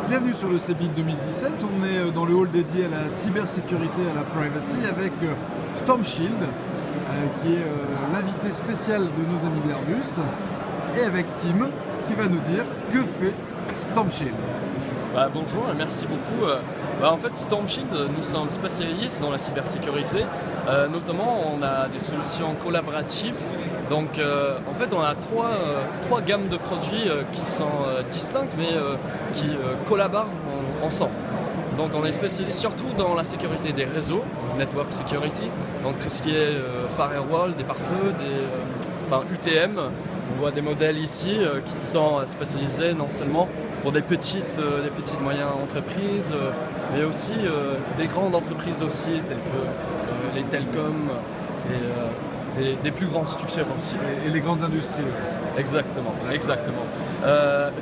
Bienvenue sur le CeBIT 2017. On est dans le hall dédié à la cybersécurité et à la privacy avec Storm Shield, qui est l'invité spécial de nos amis d'Airbus, et avec Tim, qui va nous dire que fait Storm Shield. Bonjour et merci beaucoup. En fait, Storm Shield, nous sommes spécialistes dans la cybersécurité. Notamment, on a des solutions collaboratives. Donc, en fait, on a trois gammes de produits qui sont distinctes, mais qui collaborent ensemble. Donc, on est spécialisé surtout dans la sécurité des réseaux, Network Security, donc tout ce qui est firewall, des pare-feux, UTM. On voit des modèles ici qui sont spécialisés non seulement pour des petites moyennes entreprises, mais aussi des grandes entreprises aussi, telles que les télécoms et des plus grands structures aussi. Et les grandes industries. Exactement.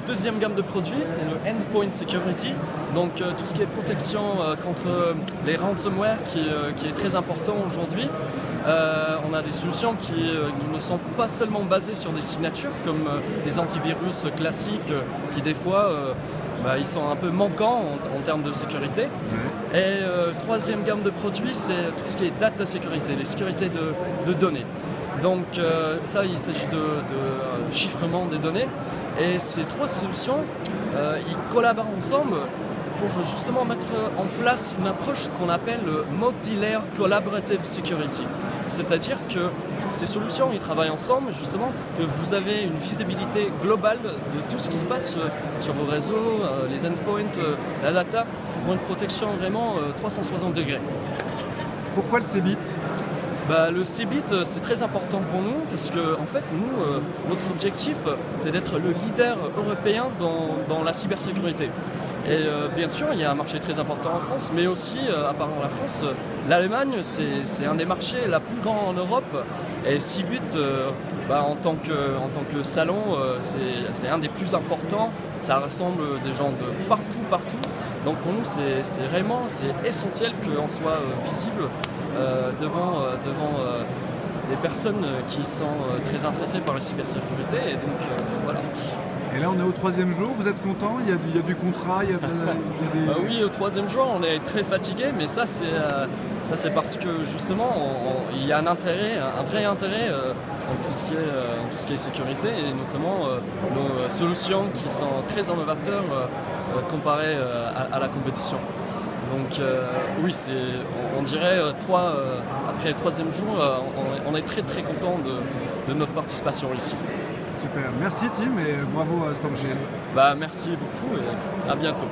Deuxième gamme de produits, c'est le Endpoint Security, donc tout ce qui est protection contre les ransomware qui est très important aujourd'hui. On a des solutions qui ne sont pas seulement basées sur des signatures comme des antivirus classiques qui des fois ils sont un peu manquants en termes de sécurité. Et troisième gamme de produits, c'est tout ce qui est data sécurité, les sécurités de données. Donc ça, il s'agit de chiffrement des données. Et ces trois solutions, ils collaborent ensemble pour justement mettre en place une approche qu'on appelle le Multi-Layer Collaborative Security. C'est-à-dire que ces solutions, ils travaillent ensemble justement pour que vous avez une visibilité globale de tout ce qui se passe sur vos réseaux, les endpoints, la data, pour une protection vraiment 360 degrés. Pourquoi le CeBIT ? Le CeBIT, c'est très important pour nous parce que en fait, nous, notre objectif, c'est d'être le leader européen dans la cybersécurité. Et bien sûr, il y a un marché très important en France, mais aussi, à part la France, l'Allemagne, c'est un des marchés la plus grand en Europe. Et CeBIT, en tant que salon, c'est un des plus importants. Ça rassemble des gens de partout. Donc pour nous, c'est essentiel qu'on soit visible devant des personnes qui sont très intéressées par la cybersécurité. Et donc voilà. Et là, on est au troisième jour, vous êtes content ? Il y a du contrat, il y a des... Oui, au troisième jour, on est très fatigué, mais ça c'est parce que justement, il y a un vrai intérêt en tout ce qui est sécurité, et notamment nos solutions qui sont très innovateurs comparées à la compétition. Donc oui, on dirait après le troisième jour, on est très content de notre participation ici. Super, merci Tim et bravo à Storm Shield. Merci beaucoup et à bientôt.